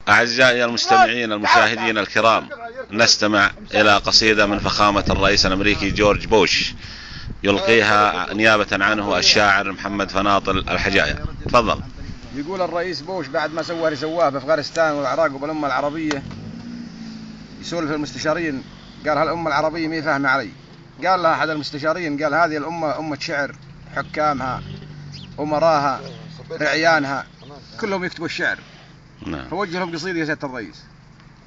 أعزائي المستمعين المشاهدين الكرام، نستمع إلى قصيدة من فخامة الرئيس الأمريكي جورج بوش يلقيها نيابة عنه الشاعر محمد فناطل الحجاية. تفضل. يقول الرئيس بوش بعد ما سواه اللي سواه بأفغانستان والعراق وبالأمة العربية، يسولف المستشارين، قال هالأمة العربية ما فاهمة علي. قال لها أحد المستشارين، قال هذه الأمة أمة شعر، حكامها أمراها رعيانها كلهم يكتبوا الشعر. فوجه لهم قصيدة يا سيادة الرئيس.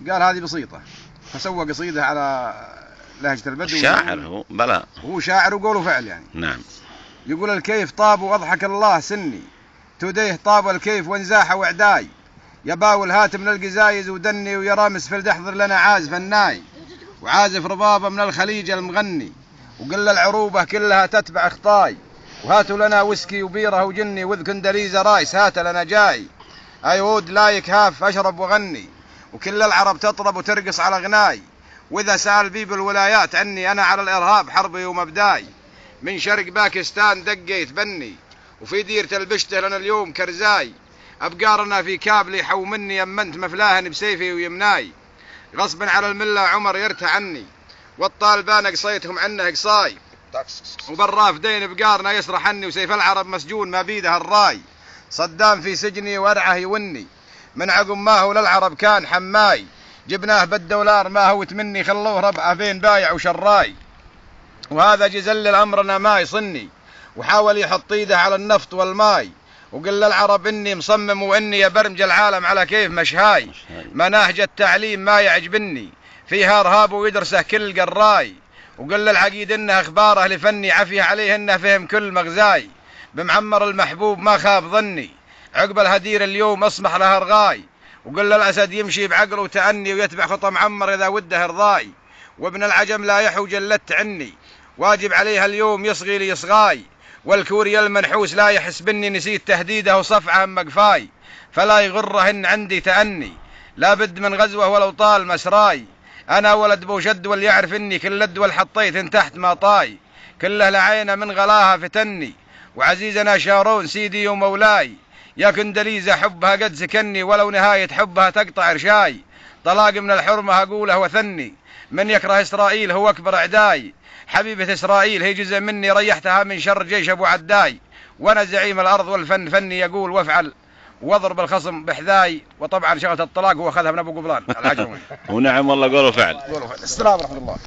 قال هذه بسيطة، فسوى قصيدة على لهجة البدو. شاعر هو، بلا هو شاعر وقوله فعل يعني. نعم. يقول الكيف طاب وأضحك الله سني، توديه طاب الكيف وانزاح وعداي، يباول هات من القزايز ودني، ويرامس في الدحضر لنا عازف الناي، وعازف ربابة من الخليج المغني، وقل العروبة كلها تتبع خطاي، وهاتوا لنا ويسكي وبيره وجني، وذ كندليزة رايس هات لنا جاي، أيود لا يكهاف أشرب وغني، وكل العرب تطرب وترقص على غناي، وإذا سأل بي بالولايات عني، أنا على الإرهاب حربي ومبداي، من شرق باكستان دقيت بني، وفي ديرة البشته لنا اليوم كرزاي، أبقارنا في كابلي حو مني، يمنت مفلاهن بسيفي ويمناي، غصبا على الملة عمر يرتع عني، والطالبان قصيتهم عنه قصاي، وبالراف دين بقارنا يسرح عني، وسيف العرب مسجون ما بيده الراي، صدام في سجني وارعه يوني، من عقب ما هو للعرب كان حماي، جبناه بالدولار ما هو تمني، خلوه ربعه بين بايع وشراي، وهذا جزل الأمرنا ما يصني، وحاول يحط ايده على النفط والماي، وقل للعرب اني مصمم واني برمج العالم على كيف مشهاي، مناهج التعليم ما يعجبني، فيها ارهاب ويدرسه كل قراي، وقل للعقيد انه اخباره لفني، عفيه عليه انه فهم كل مغزاي، بمعمر المحبوب ما خاب ظني، عقب الهدير اليوم اصبح له رغاي، وقل للاسد يمشي بعقله وتأني، ويتبع خطى معمر اذا وده رضاي، وابن العجم لا يحو جلت عني، واجب عليها اليوم يصغي لي يصغاي، والكوري المنحوس لا يحسبني، نسيت تهديده وصفعه مقفاي، فلا يغرهن عندي تأني، لا بد من غزوه ولو طال مسراي، انا ولد بوشد واليعرف اني كل الدول حطيت تحت ما طاي، كله لعينه من غلاها فتني، وعزيزنا شارون سيدي ومولاي، يا كندليزة حبها قد سكني، ولو نهاية حبها تقطع رشاي، طلاق من الحرمة أقوله وثني، من يكره إسرائيل هو أكبر أعداي، حبيبة إسرائيل هي جزء مني، ريحتها من شر جيش أبو عداي، وأنا زعيم الأرض والفن فني، يقول وافعل واضرب الخصم بحذاي. وطبعا شغلة الطلاق هو أخذها من أبو قبلان العجرمي. ونعم والله قولوا فعل. السلام ورحمة الله.